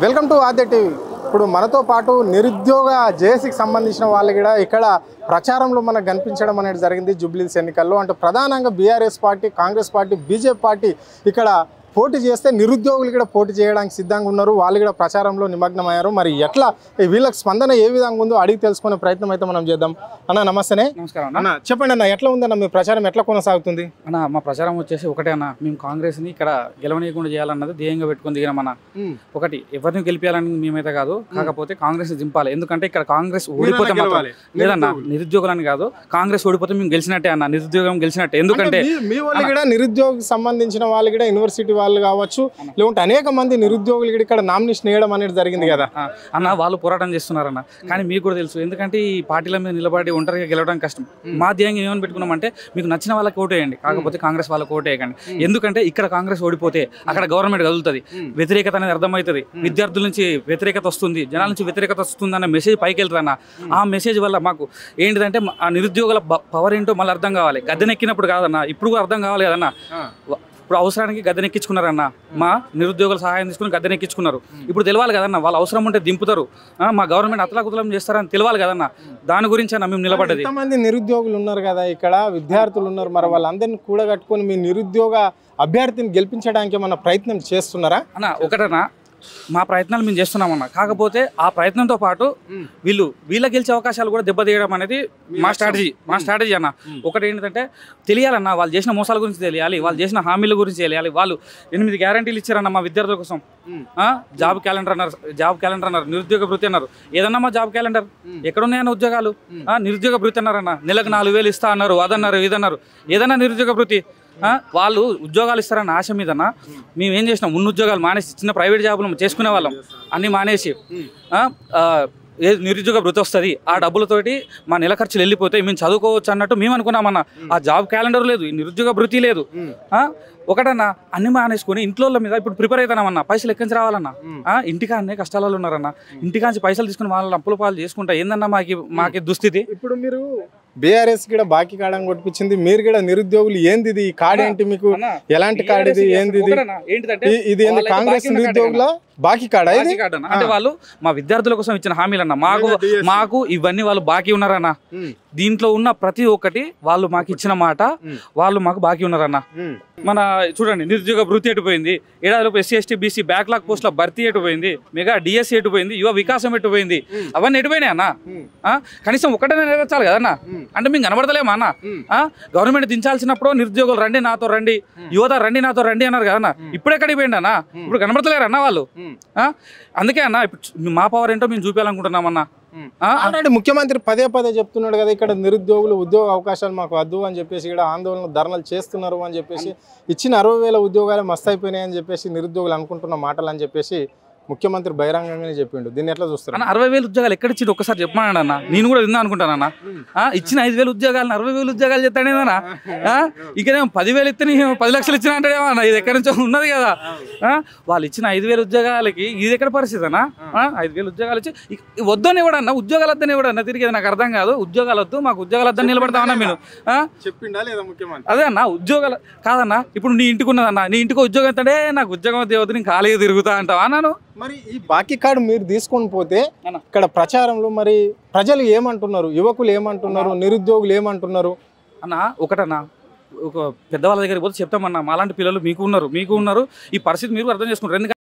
Welcome to Aadya TV. ఇప్పుడు మనతో పాటు నిరుద్యోగ జేఏసీకి సంబంధించిన వాళ్ళు కూడా ఇక్కడ ప్రచారంలో మనకు కనిపించడం అనేది జరిగింది. జూబ్లీహిల్స్ ఎన్నికల్లో అంటే ప్రధానంగా BRS party, Congress party, BJP party ఇక్కడ పోటీ చేస్తే నిరుద్యోగులు కూడా పోటీ చేయడానికి సిద్ధంగా ఉన్నారు. వాళ్ళు కూడా ప్రచారంలో నిమగ్నమయ్యారు. మరి ఎట్లా వీళ్ళకి స్పందన ఏ విధంగా ఉందో అడిగి తెలుసుకునే ప్రయత్నం అయితే మనం చేద్దాం. అన్న నమస్తే. నమస్కారం అన్న, చెప్పండి అన్న, ఎట్లా ఉందన్న మీ ప్రచారం, ఎట్లా కొనసాగుతుంది అన్న? మా ప్రచారం వచ్చేసి ఒకటే అన్న, మేము కాంగ్రెస్ని ఇక్కడ గెలవనీయకుండా చేయాలన్నది ధ్యేయంగా పెట్టుకుని దిగినామన్న. ఒకటి ఎవరిని గెలిపించాలని మేమైతే కాదు, కాకపోతే కాంగ్రెస్ దింపాలి. ఎందుకంటే ఇక్కడ కాంగ్రెస్ ఓడిపోతే లేదన్న, నిరుద్యోగులని కాదు, కాంగ్రెస్ ఓడిపోతే మేము గెలిచినట్టే అన్న, నిరుద్యోగం గెలిచినట్టే. ఎందుకంటే మీ వాళ్ళు కూడా నిరుద్యోగ సంబంధించిన వాళ్ళు కూడా యూనివర్సిటీ వాళ్ళు కావచ్చు, లేకుంటే అనేక మంది నిరుద్యోగులు ఇక్కడ నామినేషన్ వేయడం అనేది జరిగింది కదా అన్న. వాళ్ళు పోరాటం చేస్తున్నారన్న, కానీ మీకు కూడా తెలుసు, ఎందుకంటే ఈ పార్టీల మీద నిలబడి ఒంటరిగా గెలవడం కష్టం. మా ధ్యేయంగా ఏమని పెట్టుకున్నామంటే, మీకు నచ్చిన వాళ్ళకి ఓటు వేయండి, కాకపోతే కాంగ్రెస్ వాళ్ళకి ఓటు వేయకండి. ఎందుకంటే ఇక్కడ కాంగ్రెస్ ఓడిపోతే అక్కడ గవర్నమెంట్ కదులుతుంది, వ్యతిరేకత అనేది అర్థమవుతుంది, విద్యార్థుల నుంచి వ్యతిరేకత వస్తుంది, జనాల నుంచి వ్యతిరేకత వస్తుంది అన్న మెసేజ్ పైకి వెళ్తుందన్న. ఆ మెసేజ్ వల్ల మాకు ఏంటిదంటే, ఆ నిరుద్యోగుల పవర్ ఏంటో మళ్ళీ అర్థం కావాలి. గద్దెనెక్కినప్పుడు కాదన్న, ఇప్పుడు కూడా అర్థం కావాలి కదన్న. ఇప్పుడు అవసరానికి గద్దెనెక్కించుకున్నారన్న, మా నిరుద్యోగుల సహాయం తీసుకుని గద్దెనెక్కించుకున్నారు. ఇప్పుడు తెలియాలి కదన్న, వాళ్ళు అవసరం ఉంటే దింపుతారు, మా గవర్నమెంట్ అతలాకుతలం చేస్తారని తెలియాలి కదన్న. దాని గురించి అన్న మేము నిలబడ్డది. ఎంతమంది నిరుద్యోగులు ఉన్నారు కదా ఇక్కడ, విద్యార్థులు ఉన్నారు, మరి వాళ్ళందరినీ కూడగట్టుకొని మీ నిరుద్యోగ అభ్యర్థిని గెలిపించడానికి ఏమన్నా ప్రయత్నం చేస్తున్నారా అన్న? ఒకటన్నా, మా ప్రయత్నాలు మేము చేస్తున్నామన్న, కాకపోతే ఆ ప్రయత్నంతో పాటు వీళ్ళ గెలిచే అవకాశాలు కూడా దెబ్బతీయడం అనేది మా స్ట్రాటజీ అన్న. ఒకటి ఏంటంటే తెలియాలన్న, వాళ్ళు చేసిన మోసాల గురించి తెలియాలి, వాళ్ళు చేసిన హామీల గురించి తెలియాలి. వాళ్ళు 8 గ్యారంటీలు ఇచ్చారన్న మా విద్యార్థుల కోసం. జాబ్ క్యాలెండర్ అన్నారు, నిరుద్యోగ భృతి అన్నారు. ఏదన్నా మా జాబ్ క్యాలెండర్ ఎక్కడున్నాయన్న ఉద్యోగాలు? నిరుద్యోగ భృతి అన్నారన్న, నెలకు 4,000 ఇస్తా అన్నారు, అదన్నారు ఇదన్నారు. ఏదన్నా నిరుద్యోగ భృతి, వాళ్ళు ఉద్యోగాలు ఇస్తారన్న ఆశ మీదన్నా మేము ఏం చేసినాం, ఉన్న ఉద్యోగాలు మానేసి చిన్న ప్రైవేట్ జాబులు చేసుకునే వాళ్ళం అన్నీ మానేసి నిరుద్యోగ భృతి వస్తుంది, ఆ డబ్బులతోటి మా నెల ఖర్చులు వెళ్ళిపోతాయి, మేము చదువుకోవచ్చు అన్నట్టు మేము అనుకున్నామన్న. ఆ జాబ్ క్యాలెండర్ లేదు, నిరుద్యోగ భృతి లేదు. ఒకటన్నా అన్ని మానేసుకొని ఇంట్లో మీద ఇప్పుడు ప్రిపేర్ అవుతానమన్నా, పైసలు ఎక్కడి నుంచి రావాలన్నా? ఇంటికాడనే కష్టాలలో ఉన్నారన్న, ఇంటికాంచి పైసలు తీసుకుని వాళ్ళని అప్పుల పాలు చేసుకుంటా ఏందన్నా మాకి దుస్థితి. ఇప్పుడు మీరు బీఆర్ఎస్ కూడా బాకీ కార్డు కొట్టించింది, మీరు కూడా నిరుద్యోగులు ఏంది ఈ కార్డు ఏంటి, మీకు ఎలాంటి కార్డు ఇది, ఏంది ఇది కాంగ్రెస్ నిరుద్యోగుల బాకీ కార్డు అంటే వాళ్ళు మా విద్యార్థుల కోసం ఇచ్చిన హామీలన్న, మాకు ఇవన్నీ వాళ్ళు బాకీ ఉన్నారన్న. దీంట్లో ఉన్న ప్రతి ఒక్కటి వాళ్ళు మాకు ఇచ్చిన మాట, వాళ్ళు మాకు బాకీ ఉన్నారన్న. మన చూడండి, నిరుద్యోగ భృతి ఎటుపోయింది, ఏడాదిలోపు SC ST BC బ్యాక్లాగ్ పోస్టుల భర్తీ ఎటుపోయింది, మెగా DSC ఎటుపోయింది, యువ వికాసం ఎటుపోయింది, అవన్నీ ఎటుపోయినాయి అన్న. కనీసం ఒకటే నెరవేర్చాలి కదన్నా. అంటే మేము కనబడతలేమా అన్న? గవర్నమెంట్ దించాల్సినప్పుడు నిరుద్యోగులు రండి నాతో రండి, యువత రండి నాతో రండి అన్నారు కదన్నా. ఇప్పుడు ఎక్కడికి పోయింది అన్న? ఇప్పుడు కనబడతలేరు అన్న వాళ్ళు. అందుకే అన్న ఇప్పుడు మా పవర్ ఏంటో మేము చూపించాలనుకుంటున్నామన్నా. ఆల్రెడీ ముఖ్యమంత్రి పదే చెప్తున్నాడు కదా, ఇక్కడ నిరుద్యోగులు ఉద్యోగ అవకాశాలు మాకు వద్దు అని చెప్పేసి ఇక్కడ ఆందోళన ధర్నాలు చేస్తున్నారు అని చెప్పేసి, ఇచ్చిన 60,000 ఉద్యోగాలు మస్తు అయిపోయినాయి అని చెప్పేసి నిరుద్యోగులు అనుకుంటున్న మాటలు అని చెప్పేసి ముఖ్యమంత్రి బహిరంగంగానే చెప్పిండు. దీన్ని ఎట్లా చూస్తారు అన్న? 60,000 ఉద్యోగాలు ఎక్కడ ఇచ్చిండు ఒక్కసారి చెప్పమన్నాడు అన్న. నేను కూడా విన్నా అనుకుంటానన్న. ఇచ్చిన 5,000 ఉద్యోగాలను 60,000 ఉద్యోగాలు చెప్తాడేమన్నా? ఇక్కడేమో 10,000 ఇస్తే 10 లక్షలు ఇచ్చిన అంటాడేమన్నా. ఇది ఎక్కడి నుంచో ఉన్నది కదా. వాళ్ళు ఇచ్చిన 5,000 ఉద్యోగాలకి ఇది ఎక్కడ పరిస్థితి అన్న? 5,000 ఉద్యోగాలు ఇచ్చి వద్దని ఇవ్వడన్నా, ఉద్యోగాలు వద్దని ఇవ్వడన్నా. తిరిగి నాకు అర్థం కాదు. ఉద్యోగాలు వద్దు, మాకు ఉద్యోగాలు వద్దని నిలబడతామన్నా. మీరు చెప్పిండా లేదా ముఖ్యమంత్రి? అదే అన్న, ఉద్యోగాలు కాదన్నా. ఇప్పుడు నీ ఇంటికి ఉన్నదన్నా, నీ ఇంటికి ఉద్యోగం అంటే నాకు ఉద్యోగం వద్దు, నేను ఖాళీగా తిరుగుతా అంటావా అన్నాను. మరి ఈ బాకీ కార్డు మీరు తీసుకొని పోతే ఇక్కడ ప్రచారంలో మరి ప్రజలు ఏమంటున్నారు, యువకులు ఏమంటున్నారు, నిరుద్యోగులు ఏమంటున్నారు అన్న? ఒకటన్నా, ఒక పెద్దవాళ్ళ దగ్గరికి పోతే చెప్తామన్నా, మాలాంటి పిల్లలు మీకు ఉన్నారు, ఈ పరిస్థితి మీరు అర్థం చేసుకుంటారు. ఎందుకంటే